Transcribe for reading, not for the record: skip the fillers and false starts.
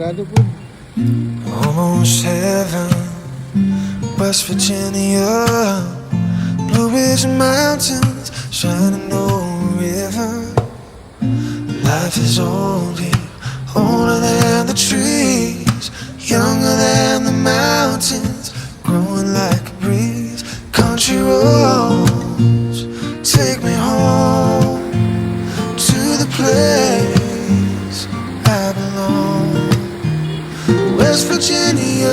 sigurado po. Almost heaven, West Virginia. Blue Ridge Mountains, Shenandoah River. Life is old here, older than the trees, younger than the mountains, growing like a breeze. Country roads, take me home to the place I belong. West Virginia,